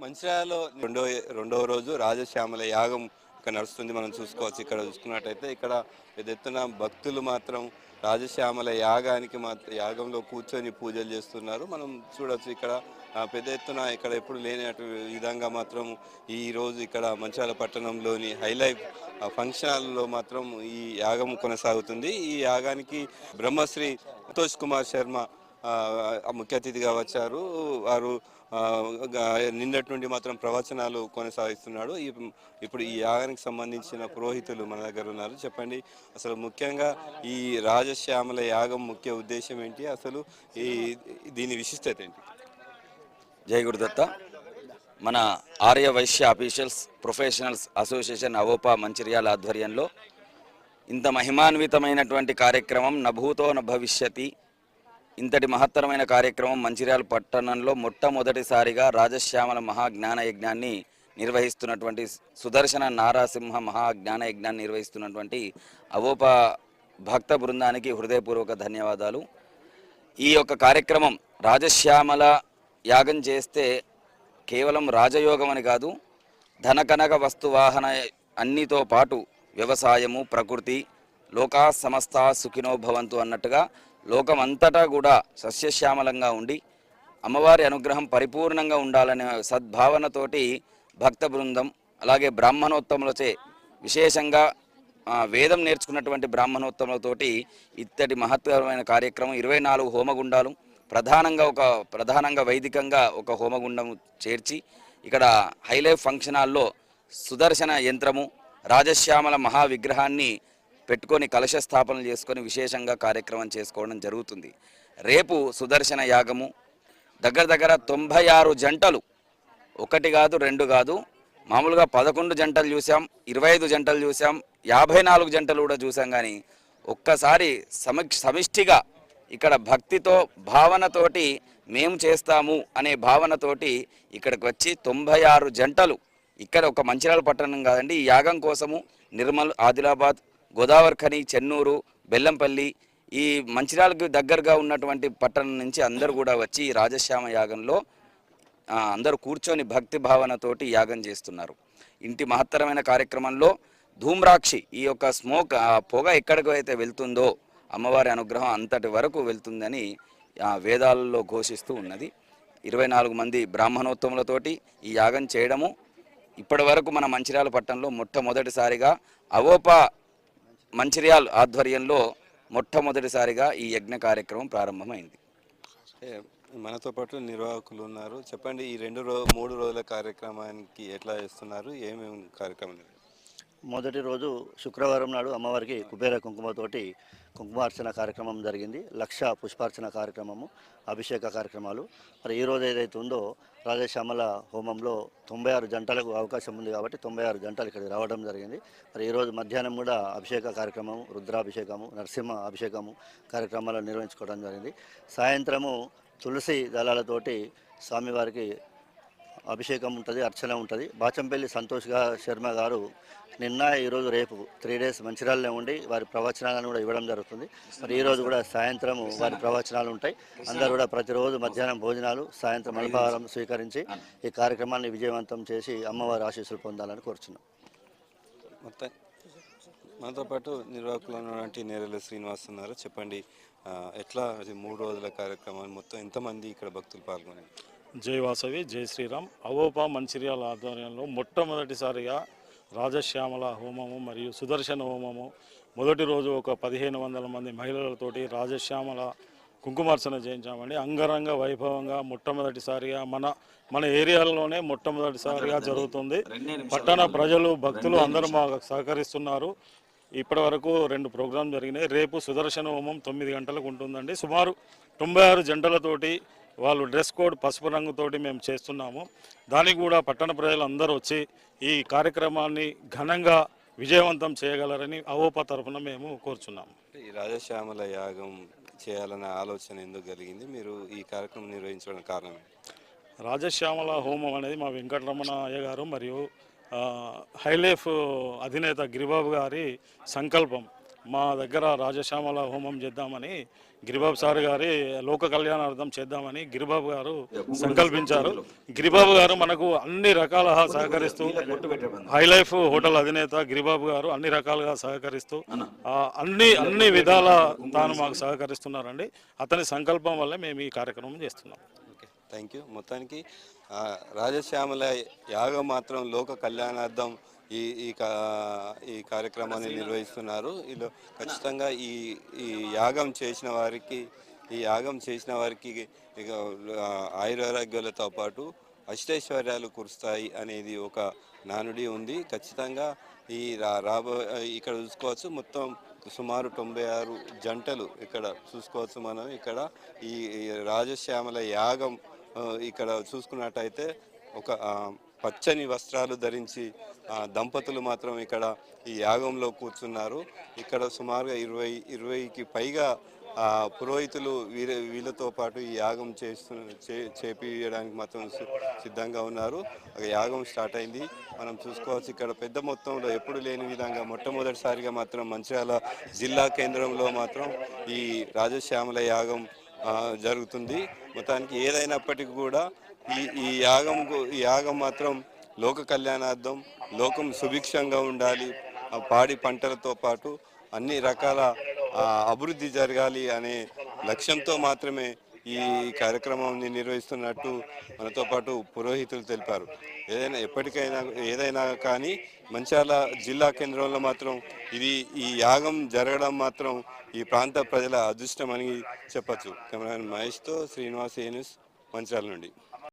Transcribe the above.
మంచిర్యాలలో రెండవ రోజు రాజశ్యామల యాగం ఇక్కడ నడుస్తుంది. మనం చూసుకోవచ్చు. ఇక్కడ చూసుకున్నట్టయితే ఇక్కడ పెద్ద ఎత్తున భక్తులు మాత్రం రాజశ్యామల యాగంలో కూర్చొని పూజలు చేస్తున్నారు. మనం చూడవచ్చు ఇక్కడ పెద్ద ఎత్తున ఇక్కడ ఎప్పుడు లేని విధంగా మాత్రం ఈ రోజు ఇక్కడ మంచిర్యాల పట్టణంలోని హైలైట్ ఫంక్షన్ హాల్లో మాత్రం ఈ యాగం కొనసాగుతుంది. ఈ యాగానికి బ్రహ్మశ్రీ సంతోష్ కుమార్ శర్మ ముఖ్య అతిథిగా వచ్చారు. వారు నిన్నటి నుండి మాత్రం ప్రవచనాలు కొనసాగిస్తున్నాడు. ఇప్పుడు ఈ యాగానికి సంబంధించిన పురోహితులు మన దగ్గర ఉన్నారు. చెప్పండి, అసలు ముఖ్యంగా ఈ రాజశ్యామల యాగం ముఖ్య ఉద్దేశం ఏంటి, అసలు దీని విశిష్టత ఏంటి? జై గురుదత్త. మన Arya Vysya officials professionals association AVOPA Mancherial ఆధ్వర్యంలో ఇంత మహిమాన్వితమైనటువంటి కార్యక్రమం నభూతో నభవిష్యతి. ఇంతటి మహత్తరమైన కార్యక్రమం మంచిర్యాల పట్టణంలో మొట్టమొదటిసారిగా రాజశ్యామల మహాజ్ఞాన యజ్ఞాన్ని నిర్వహిస్తున్నటువంటి సుదర్శన నారాసింహ మహాజ్ఞాన యజ్ఞాన్ని నిర్వహిస్తున్నటువంటి అవోపా భక్త బృందానికి హృదయపూర్వక ధన్యవాదాలు. ఈ యొక్క కార్యక్రమం రాజశ్యామల యాగం చేస్తే కేవలం రాజయోగం అని కాదు, ధనకనక వస్తువాహన అన్నితో పాటు వ్యవసాయము, ప్రకృతి, లోకా సమస్త సుఖినో భవంతు అన్నట్టుగా లోకమంతటా కూడా సస్యశ్యామలంగా ఉండి అమ్మవారి అనుగ్రహం పరిపూర్ణంగా ఉండాలనే సద్భావనతోటి భక్త బృందం, అలాగే బ్రాహ్మణోత్తములచే విశేషంగా వేదం నేర్చుకున్నటువంటి బ్రాహ్మణోత్తములతోటి ఇత్తటి మహత్తరమైన కార్యక్రమం 24 హోమగుండాలు ప్రధానంగా వైదికంగా ఒక హోమగుండం చేర్చి ఇక్కడ హైలైట్ ఫంక్షన్ హాల్లో సుదర్శన యంత్రము, రాజశ్యామల మహావిగ్రహాన్ని పెట్టుకొని కలశ స్థాపనలు చేసుకొని విశేషంగా కార్యక్రమం చేసుకోవడం జరుగుతుంది. రేపు సుదర్శన యాగము దగ్గర 96 జంటలు, ఒకటి కాదు రెండు కాదు, మామూలుగా 11 జంటలు చూసాం, 25 జంటలు చూసాం, 54 జంటలు కూడా చూసాం. కానీ ఒక్కసారి సమిష్టిగా ఇక్కడ భక్తితో భావనతోటి మేము చేస్తాము అనే భావనతోటి ఇక్కడికి వచ్చి 96 జంటలు ఇక్కడ ఒక మంచిర్యాల పట్టణం కాదండి, ఈ యాగం కోసము నిర్మల్, ఆదిలాబాద్, గోదావరిఖని, చెన్నూరు, బెల్లంపల్లి, ఈ మంచిర్యాలకు దగ్గరగా ఉన్నటువంటి పట్టణం నుంచి అందరూ కూడా వచ్చి ఈ రాజశ్యామ యాగంలో అందరూ కూర్చొని భక్తి భావనతోటి యాగం చేస్తున్నారు. ఇంటి మహత్తరమైన కార్యక్రమంలో ధూమ్రాక్షి, ఈ యొక్క స్మోక్ పొగ ఎక్కడికి అయితే వెళ్తుందో అమ్మవారి అనుగ్రహం అంతటి వరకు వెళ్తుందని వేదాలలో ఘోషిస్తూ ఉన్నది. 24 మంది బ్రాహ్మణోత్తములతోటి ఈ యాగం చేయడము ఇప్పటి వరకు మన మంచిర్యాల పట్టణంలో మొట్టమొదటిసారిగా అవోపా మంచిర్యాల ఆధ్వర్యంలో మొట్టమొదటిసారిగా ఈ యజ్ఞ కార్యక్రమం ప్రారంభమైంది. మనతో పాటు నిర్వాహకులు ఉన్నారు. చెప్పండి, ఈ 3 రోజుల కార్యక్రమానికి ఎట్లా చేస్తున్నారు, ఏమేమి కార్యక్రమం? మొదటి రోజు శుక్రవారం నాడు అమ్మవారికి కుబేర కుంకుమతోటి కుంకుమార్చన కార్యక్రమం జరిగింది. 1,00,000 పుష్పార్చన కార్యక్రమము, అభిషేక కార్యక్రమాలు. మరి ఈ రోజు ఏదైతే ఉందో రాజశ్యామల హోమంలో 96 జంటలకు అవకాశం ఉంది కాబట్టి 96 జంటలు ఇక్కడికి రావడం జరిగింది. మరి ఈరోజు మధ్యాహ్నం కూడా అభిషేక కార్యక్రమము, రుద్రాభిషేకము, నరసింహ అభిషేకము కార్యక్రమాలు నిర్వహించుకోవడం జరిగింది. సాయంత్రము తులసి దళాలతోటి స్వామివారికి అభిషేకం ఉంటుంది, అర్చన ఉంటుంది. బాచంపల్లి సంతోష్ శర్మ గారు నిన్న, ఈరోజు, రేపు 3 days మంచిర్యాలలో ఉండి వారి ప్రవచనాలను కూడా ఇవ్వడం జరుగుతుంది. మరి ఈరోజు కూడా సాయంత్రం వారి ప్రవచనాలు ఉంటాయి. అందరూ కూడా ప్రతిరోజు మధ్యాహ్నం భోజనాలు, సాయంత్రం అల్పాహారం స్వీకరించి ఈ కార్యక్రమాన్ని విజయవంతం చేసి అమ్మవారి ఆశీస్సులు పొందాలని కోరుచున్నాం. మొత్తం మనతో పాటు నిర్వాహకులు ఉన్నటువంటి నేరెల శ్రీనివాస్ ఉన్నారు. చెప్పండి, ఎట్లా 3 రోజుల కార్యక్రమాన్ని మొత్తం ఎంతమంది ఇక్కడ భక్తులు పాల్గొన్నారు? జై వాసవి, జై శ్రీరామ్. అవోపా మంచిర్యాల ఆధ్వర్యంలో మొట్టమొదటిసారిగా రాజశ్యామల హోమము మరియు సుదర్శన హోమము మొదటి రోజు ఒక 1,500 మంది మహిళలతోటి రాజశ్యామల కుంకుమార్చన చేయించామండి. అంగరంగ వైభవంగా మొట్టమొదటిసారిగా మన ఏరియాలోనే మొట్టమొదటిసారిగా జరుగుతుంది. పట్టణ ప్రజలు, భక్తులు అందరూ మాకు సహకరిస్తున్నారు. ఇప్పటి వరకు 2 ప్రోగ్రాంలు జరిగినాయి. రేపు సుదర్శన హోమం 9 గంటలకు ఉంటుందండి. సుమారు 96 జంటలతోటి వాళ్ళు డ్రెస్ కోడ్ పసుపు రంగుతోటి మేము చేస్తున్నాము. దానికి కూడా పట్టణ ప్రజలు అందరూ వచ్చి ఈ కార్యక్రమాన్ని ఘనంగా విజయవంతం చేయగలరని అవోపా తరఫున మేము కోరుచున్నాము. ఈ రాజశ్యామల యాగం చేయాలన్న ఆలోచన ఎందుకు కలిగింది? మీరు ఈ కార్యక్రమం నిర్వహించడం కారణం? రాజశ్యామల హోమం అనేది మా వెంకటరమణ అయ్య గారు మరియు హైలైఫ్ అధినేత గిరిబాబు గారి సంకల్పం. మా దగ్గర రాజశ్యామల హోమం చేద్దామని గిరిబాబు సార్ గారి లోక కళ్యాణార్థం చేద్దామని గిరిబాబు గారు సంకల్పించారు. గిరిబాబు గారు మనకు అన్ని రకాల సహకరిస్తూ, హైలైఫ్ హోటల్ అధినేత గిరిబాబు గారు అన్ని రకాలుగా సహకరిస్తూ అన్ని విధాల తాను మాకు సహకరిస్తున్నారండి. అతని సంకల్పం వల్లే మేము ఈ కార్యక్రమం చేస్తున్నాం. Thank you. మొత్తానికి రాజశ్యామల యాగం మాత్రం లోక కళ్యాణార్థం ఈ ఈ ఈ కార్యక్రమాన్ని నిర్వహిస్తున్నారు. ఇలా ఖచ్చితంగా ఈ యాగం చేసిన వారికి ఇక ఆయురారోగ్యాలతో పాటు అష్టైశ్వర్యాలు కురుస్తాయి అనేది ఒక నానుడి ఉంది. ఖచ్చితంగా ఈ ఇక్కడ చూసుకోవచ్చు. మొత్తం సుమారు 96 జంటలు ఇక్కడ చూసుకోవచ్చు. మనం ఇక్కడ ఈ రాజశ్యామల యాగం ఇక్కడ చూసుకున్నట్టయితే ఒక పచ్చని వస్త్రాలు ధరించి దంపతులు మాత్రం ఇక్కడ ఈ యాగంలో కూర్చున్నారు. ఇక్కడ సుమారుగా 20కి పైగా పురోహితులు వీళ్ళతో పాటు ఈ యాగం చేపించడానికి మాత్రం సిద్ధంగా ఉన్నారు. యాగం స్టార్ట్ అయింది. మనం చూసుకోవచ్చు. ఇక్కడ పెద్ద మొత్తంలో ఎప్పుడు లేని విధంగా మొట్టమొదటిసారిగా మాత్రం మంచిర్యాల జిల్లా కేంద్రంలో మాత్రం ఈ రాజశ్యామల యాగం జరుగుతుంది. మొత్తానికి ఏదైనప్పటికీ కూడా ఈ యాగం మాత్రం లోక కళ్యాణార్థం, లోకం సుభిక్షంగా ఉండాలి, పాడి పంటలతో పాటు అన్ని రకాల అభివృద్ధి జరగాలి అనే లక్ష్యంతో మాత్రమే ఈ కార్యక్రమాన్ని నిర్వహిస్తున్నట్టు మనతో పాటు పురోహితులు తెలిపారు. ఏదైనా కానీ మంచిర్యాల జిల్లా కేంద్రంలో మాత్రం ఈ యాగం జరగడం మాత్రం ఈ ప్రాంత ప్రజల అదృష్టం అని చెప్పచ్చు. కెమెరామెన్ మహేష్తో శ్రీనివాస్, ఏ న్యూస్, మంచిర్యాల నుండి.